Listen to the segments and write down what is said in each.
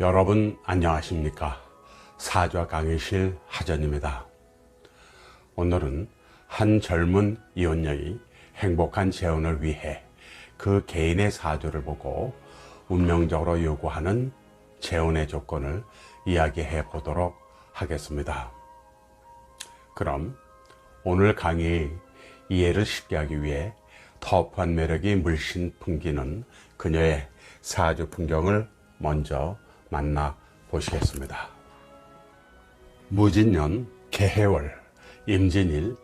여러분 안녕하십니까? 사주와 강의실 하전입니다. 오늘은 한 젊은 이혼녀의 행복한 재혼을 위해 그 개인의 사주를 보고 운명적으로 요구하는 재혼의 조건을 이야기해 보도록 하겠습니다. 그럼 오늘 강의의 이해를 쉽게 하기 위해 터프한 매력이 물씬 풍기는 그녀의 사주 풍경을 먼저 만나 보시겠습니다. 무진년 개해월 임진일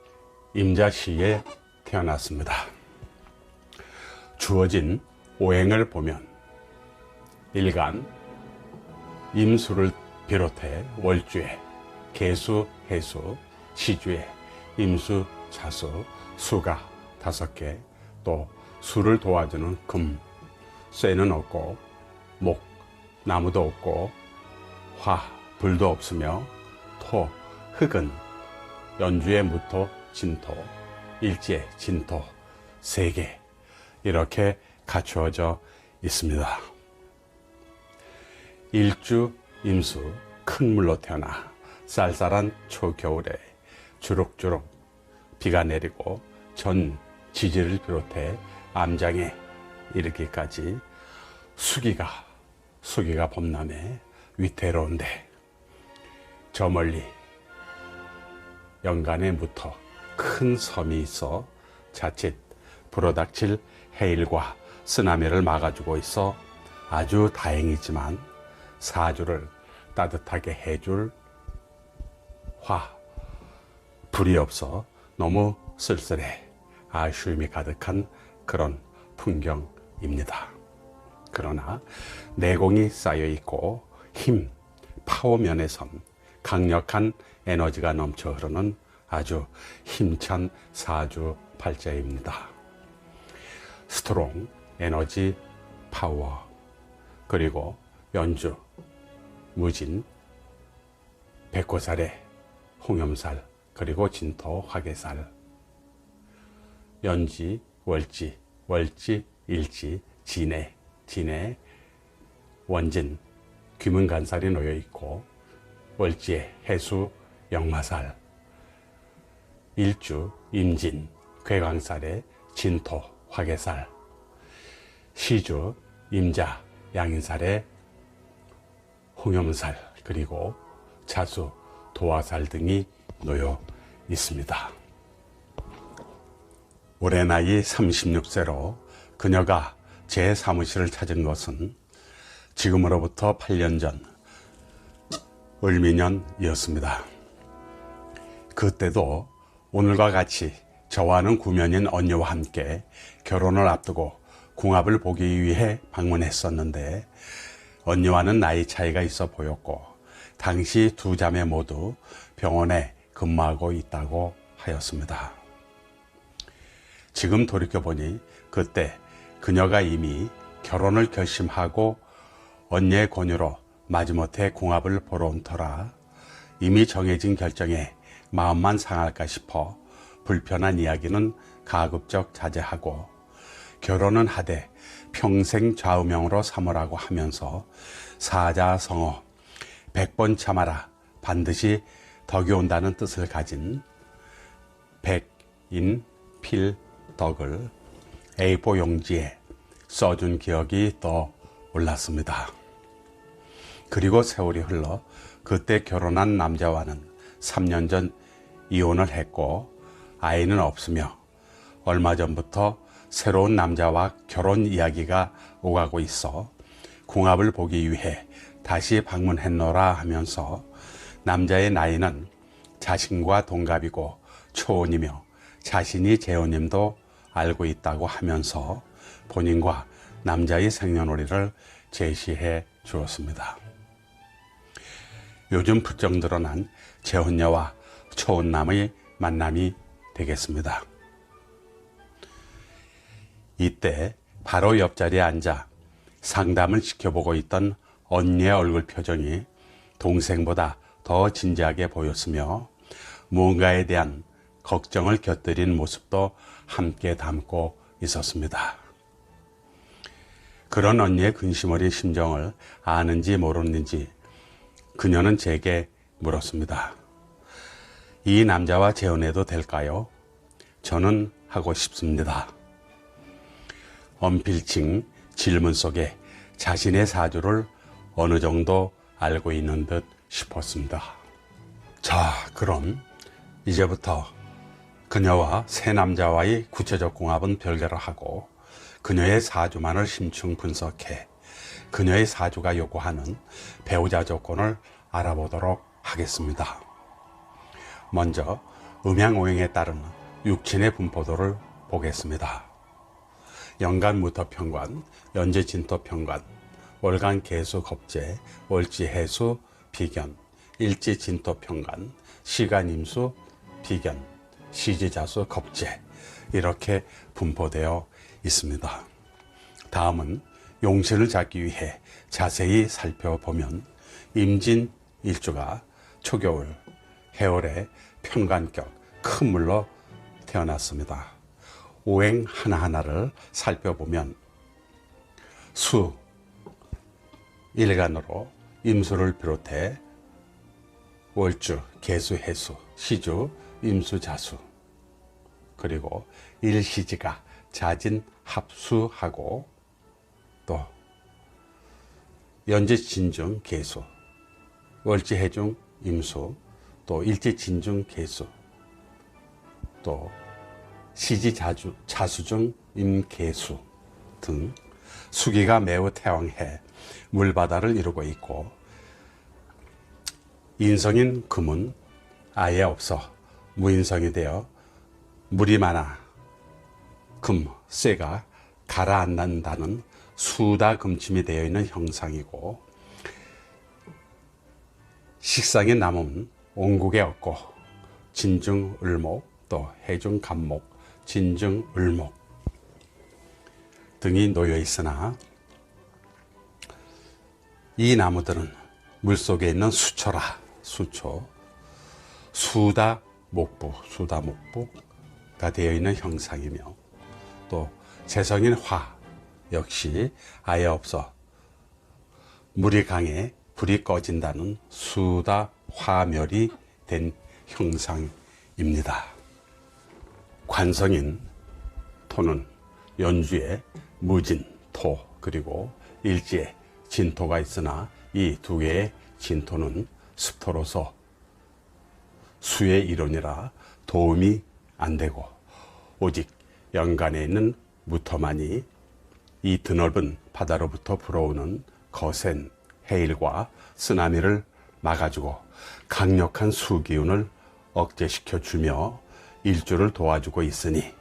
임자시에 태어났습니다. 주어진 오행을 보면 일간 임수를 비롯해 월주에 계수, 해수, 시주에 임수, 자수, 수가 5개, 또 수를 도와주는 금, 쇠는 없고 목, 나무도 없고 화, 불도 없으며 토, 흙은 연주의 무토, 진토, 일지의 진토 3개 이렇게 갖추어져 있습니다. 일주 임수 큰 물로 태어나 쌀쌀한 초겨울에 주룩주룩 비가 내리고 전 지지를 비롯해 암장에 이르기까지 수기가 범람해 위태로운데 저 멀리 연간에 무터 큰 섬이 있어 자칫 불어닥칠 해일과 쓰나미를 막아주고 있어 아주 다행이지만 사주를 따뜻하게 해줄 불이 없어 너무 쓸쓸해 아쉬움이 가득한 그런 풍경입니다. 그러나 내공이 쌓여 있고 파워 면에선 강력한 에너지가 넘쳐 흐르는 아주 힘찬 사주 팔자입니다. 스트롱 에너지 파워, 그리고 연주 무진 백호살에 홍염살, 그리고 진토 화개살, 연지 월지 일지 진해 원진 귀문간살이 놓여 있고 월지에 해수 역마살, 일주 임진 괴강살에 진토 화개살, 시주 임자 양인살에 홍염살, 그리고 자수 도화살 등이 놓여 있습니다. 올해 나이 36세로 그녀가 제 사무실을 찾은 것은 지금으로부터 8년 전 을미년이었습니다. 그때도 오늘과 같이 저와는 구면인 언니와 함께 결혼을 앞두고 궁합을 보기 위해 방문했었는데 언니와는 나이 차이가 있어 보였고 당시 두 자매 모두 병원에 근무하고 있다고 하였습니다. 지금 돌이켜보니 그때 그녀가 이미 결혼을 결심하고 언니의 권유로 마지못해 궁합을 보러 온 터라 이미 정해진 결정에 마음만 상할까 싶어 불편한 이야기는 가급적 자제하고 결혼은 하되 평생 좌우명으로 삼으라고 하면서 사자성어 100번 참아라 반드시 덕이 온다는 뜻을 가진 백인필덕을 A4 용지에 써준 기억이 떠올랐습니다. 그리고 세월이 흘러 그때 결혼한 남자와는 3년 전 이혼을 했고 아이는 없으며 얼마 전부터 새로운 남자와 결혼 이야기가 오가고 있어 궁합을 보기 위해 다시 방문했노라 하면서 남자의 나이는 자신과 동갑이고 초혼이며 자신이 재혼임도 알고 있다고 하면서 본인과 남자의 생년월일을 제시해 주었습니다. 요즘 부쩍 늘어난 재혼녀와 초혼남의 만남이 되겠습니다. 이때 바로 옆자리에 앉아 상담을 지켜보고 있던 언니의 얼굴 표정이 동생보다 더 진지하게 보였으며 무언가에 대한 걱정을 곁들인 모습도 함께 담고 있었습니다. 그런 언니의 근심 어린 심정을 아는지 모르는지 그녀는 제게 물었습니다. 이 남자와 재혼해도 될까요? 저는 하고 싶습니다. 언필칭 질문 속에 자신의 사주를 어느 정도 알고 있는 듯 싶었습니다. 자, 그럼 이제부터 그녀와 새 남자와의 구체적 궁합은 별개로 하고 그녀의 사주만을 심층 분석해 그녀의 사주가 요구하는 배우자 조건을 알아보도록 하겠습니다. 먼저 음양오행에 따른 육친의 분포도를 보겠습니다. 연간 무토평관, 연재 진토평관, 월간 개수 겁재, 월지 해수 비견, 일지 진토평관, 시간 임수 비견, 시지 자수 겁재 이렇게 분포되어 있습니다. 다음은 용신을 잡기 위해 자세히 살펴보면 임진 일주가 초겨울, 해월에 편관격 큰 물로 태어났습니다. 오행 하나하나를 살펴보면 수, 일간으로 임수를 비롯해 월주, 개수, 해수, 시주, 임수, 자수 그리고 일시지가 자진, 합수하고 또 연지, 진중, 개수, 월지, 해중, 임수 또 일지, 진중, 개수 또 시지, 자수중, 임개수 등 수기가 매우 태왕해 물바다를 이루고 있고 인성인 금은 아예 없어 무인성이 되어 물이 많아 금, 쇠가 가라앉는다는 수다금침이 되어 있는 형상이고 식상인 남은 온국에 없고 진중을목 또 해중간목, 진중을목 등이 놓여 있으나 이 나무들은 물속에 있는 수초라 수초 수다목부가 되어 있는 형상이며 또 재성인 화 역시 아예 없어 물이 강해 불이 꺼진다는 수다화멸이 된 형상입니다. 관성인 토는 연주에 무진, 토 그리고 일지에 진토가 있으나 이 두 개의 진토는 습토로서 수의 이론이라 도움이 안 되고 오직 연간에 있는 무토만이 이 드넓은 바다로부터 불어오는 거센 해일과 쓰나미를 막아주고 강력한 수기운을 억제시켜주며 일주를 도와주고 있으니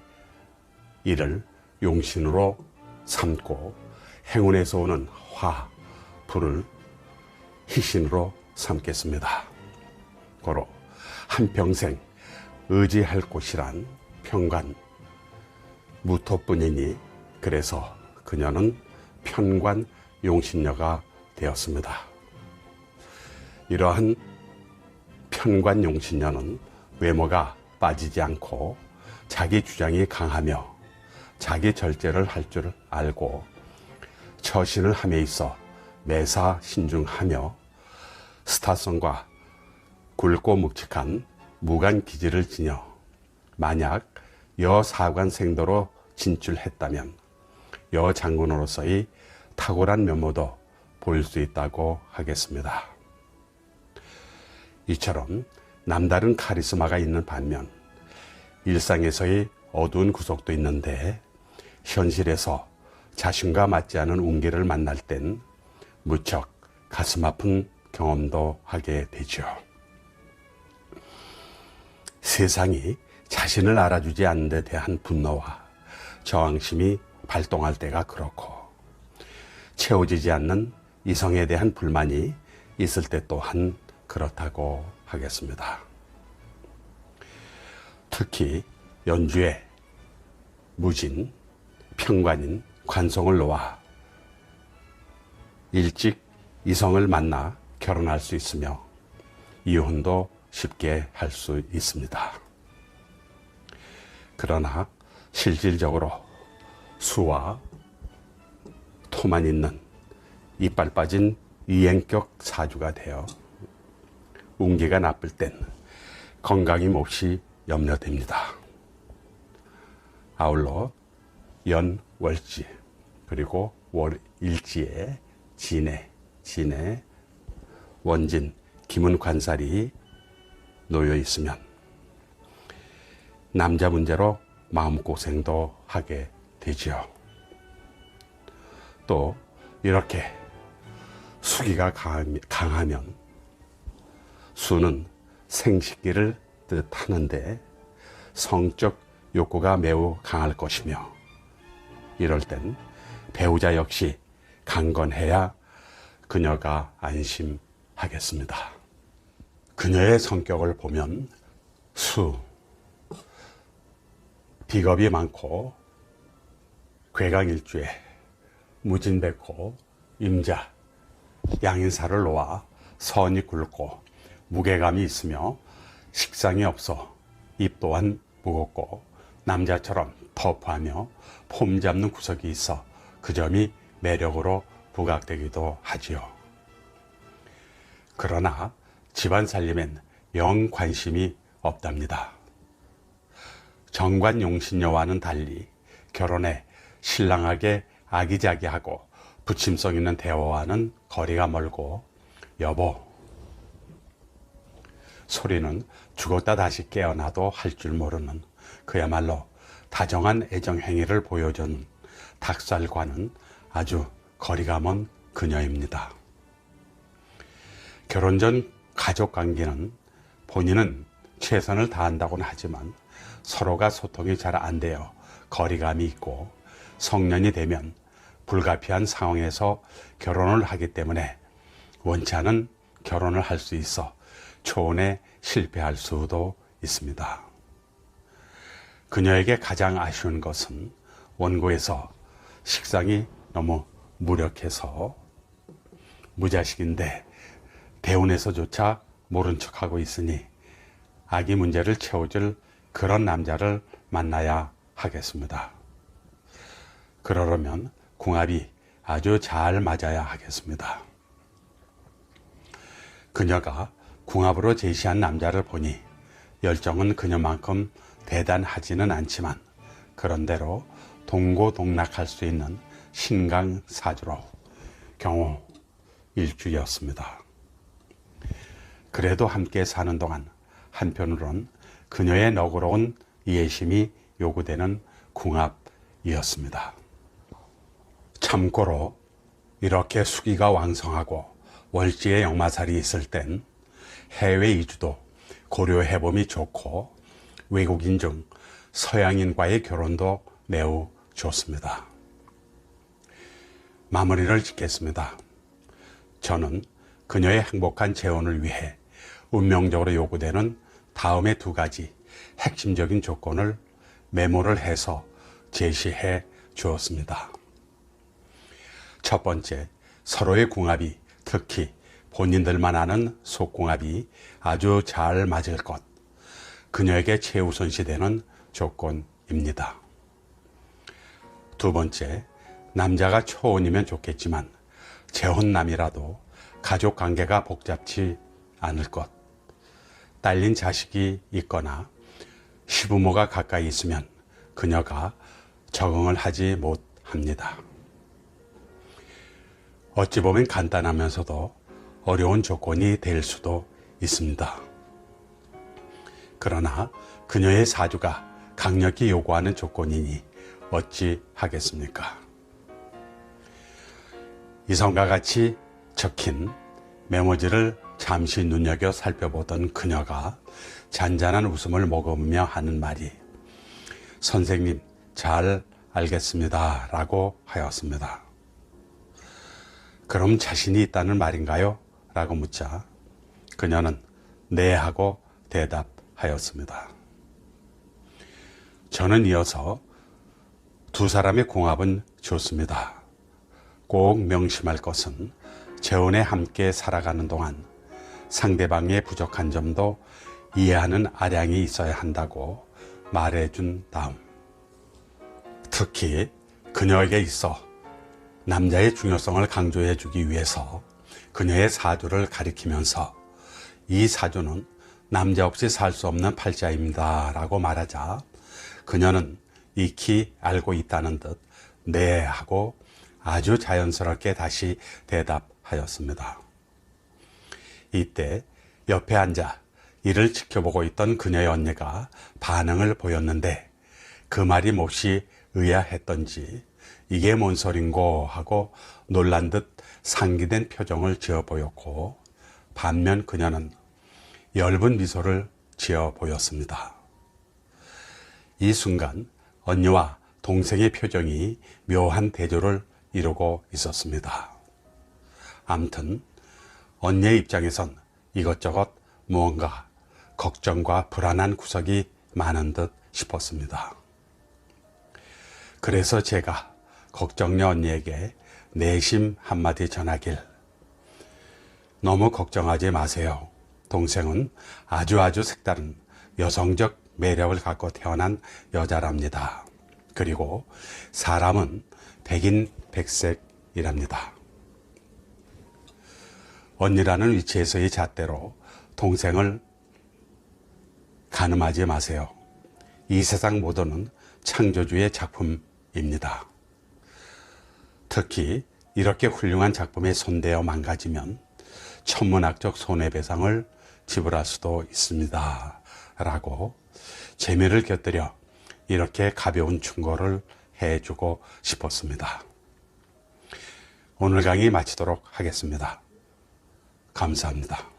이를 용신으로 삼고 행운에서 오는 화, 불을 희신으로 삼겠습니다. 고로 한평생 의지할 곳이란 평관, 무토뿐이니 그래서 그녀는 편관 용신녀가 되었습니다. 이러한 편관 용신녀는 외모가 빠지지 않고 자기 주장이 강하며 자기 절제를 할 줄 알고 처신을 함에 있어 매사 신중하며 스타성과 굵고 묵직한 무관 기질을 지녀 만약 여사관 생도로 진출했다면 여장군으로서의 탁월한 면모도 보일 수 있다고 하겠습니다. 이처럼 남다른 카리스마가 있는 반면 일상에서의 어두운 구석도 있는데 현실에서 자신과 맞지 않은 운기를 만날 땐 무척 가슴 아픈 경험도 하게 되죠. 세상이 자신을 알아주지 않는 데 대한 분노와 저항심이 발동할 때가 그렇고 채워지지 않는 이성에 대한 불만이 있을 때 또한 그렇다고 하겠습니다. 특히 연주에 무진, 평관인 관성을 놓아 일찍 이성을 만나 결혼할 수 있으며 이혼도 쉽게 할 수 있습니다. 그러나 실질적으로 수와 토만 있는 이빨 빠진 이행격 사주가 되어 운기가 나쁠 땐 건강이 몹시 염려됩니다. 아울러 연월지 그리고 월일지에 진해, 원진, 기문관살이 놓여 있으면 남자 문제로 마음고생도 하게 되지요. 또 이렇게 수기가 강하면 수는 생식기를 뜻하는데 성적 욕구가 매우 강할 것이며 이럴 땐 배우자 역시 강건해야 그녀가 안심하겠습니다. 그녀의 성격을 보면 수, 비겁이 많고 괴강일주에 무진백호, 임자, 양인사를 놓아 선이 굵고 무게감이 있으며 식상이 없어 입 또한 무겁고 남자처럼 터프하며 폼 잡는 구석이 있어 그 점이 매력으로 부각되기도 하지요. 그러나 집안 살림엔 영 관심이 없답니다. 정관용신녀와는 달리 결혼에 신랑에게 아기자기하고 부침성 있는 대화와는 거리가 멀고 여보 소리는 죽었다 다시 깨어나도 할 줄 모르는 그야말로 다정한 애정행위를 보여준 닭살과는 아주 거리가 먼 그녀입니다. 결혼 전 가족관계는 본인은 최선을 다한다고는 하지만 서로가 소통이 잘 안 되어 거리감이 있고 성년이 되면 불가피한 상황에서 결혼을 하기 때문에 원치 않은 결혼을 할 수 있어 초혼에 실패할 수도 있습니다. 그녀에게 가장 아쉬운 것은 원고에서 식상이 너무 무력해서 무자식인데 대운에서조차 모른 척하고 있으니 아기 문제를 채워줄 그런 남자를 만나야 하겠습니다. 그러려면 궁합이 아주 잘 맞아야 하겠습니다. 그녀가 궁합으로 제시한 남자를 보니 열정은 그녀만큼 대단하지는 않지만 그런대로 동고동락할 수 있는 신강사주로 경호 일주였습니다. 그래도 함께 사는 동안 한편으론 그녀의 너그러운 이해심이 요구되는 궁합이었습니다. 참고로 이렇게 수기가 왕성하고 월지의 역마살이 있을 땐 해외 이주도 고려해봄이 좋고 외국인 중 서양인과의 결혼도 매우 좋습니다. 마무리를 짓겠습니다. 저는 그녀의 행복한 재혼을 위해 운명적으로 요구되는 다음의 두 가지 핵심적인 조건을 메모를 해서 제시해 주었습니다. 첫 번째, 서로의 궁합이 특히 본인들만 아는 속궁합이 아주 잘 맞을 것. 그녀에게 최우선시되는 조건입니다. 두 번째, 남자가 초혼이면 좋겠지만 재혼남이라도 가족관계가 복잡지 않을 것. 딸린 자식이 있거나 시부모가 가까이 있으면 그녀가 적응을 하지 못합니다. 어찌 보면 간단하면서도 어려운 조건이 될 수도 있습니다. 그러나 그녀의 사주가 강력히 요구하는 조건이니 어찌 하겠습니까? 이성과 같이 적힌 메모지를 잠시 눈여겨 살펴보던 그녀가 잔잔한 웃음을 머금으며 하는 말이 선생님 잘 알겠습니다 라고 하였습니다. 그럼 자신이 있다는 말인가요? 라고 묻자 그녀는 네 하고 대답하였습니다. 저는 이어서 두 사람의 궁합은 좋습니다. 꼭 명심할 것은 재혼에 함께 살아가는 동안 상대방의 부족한 점도 이해하는 아량이 있어야 한다고 말해준 다음 특히 그녀에게 있어 남자의 중요성을 강조해 주기 위해서 그녀의 사주를 가리키면서 이 사주는 남자 없이 살 수 없는 팔자입니다 라고 말하자 그녀는 익히 알고 있다는 듯 네 하고 아주 자연스럽게 다시 대답하였습니다. 이때 옆에 앉아 이를 지켜보고 있던 그녀의 언니가 반응을 보였는데 그 말이 몹시 의아했던지 이게 뭔 소린고 하고 놀란 듯 상기된 표정을 지어 보였고 반면 그녀는 엷은 미소를 지어 보였습니다. 이 순간 언니와 동생의 표정이 묘한 대조를 이루고 있었습니다. 암튼 언니의 입장에선 이것저것 무언가 걱정과 불안한 구석이 많은 듯 싶었습니다. 그래서 제가 걱정녀 언니에게 내심 한마디 전하길 너무 걱정하지 마세요. 동생은 아주 색다른 여성적 매력을 갖고 태어난 여자랍니다. 그리고 사람은 백인백색이랍니다. 언니라는 위치에서의 잣대로 동생을 가늠하지 마세요. 이 세상 모두는 창조주의 작품입니다. 특히 이렇게 훌륭한 작품에 손대어 망가지면 천문학적 손해배상을 지불할 수도 있습니다. 라고 재미를 곁들여 이렇게 가벼운 충고를 해주고 싶었습니다. 오늘 강의 마치도록 하겠습니다. 감사합니다.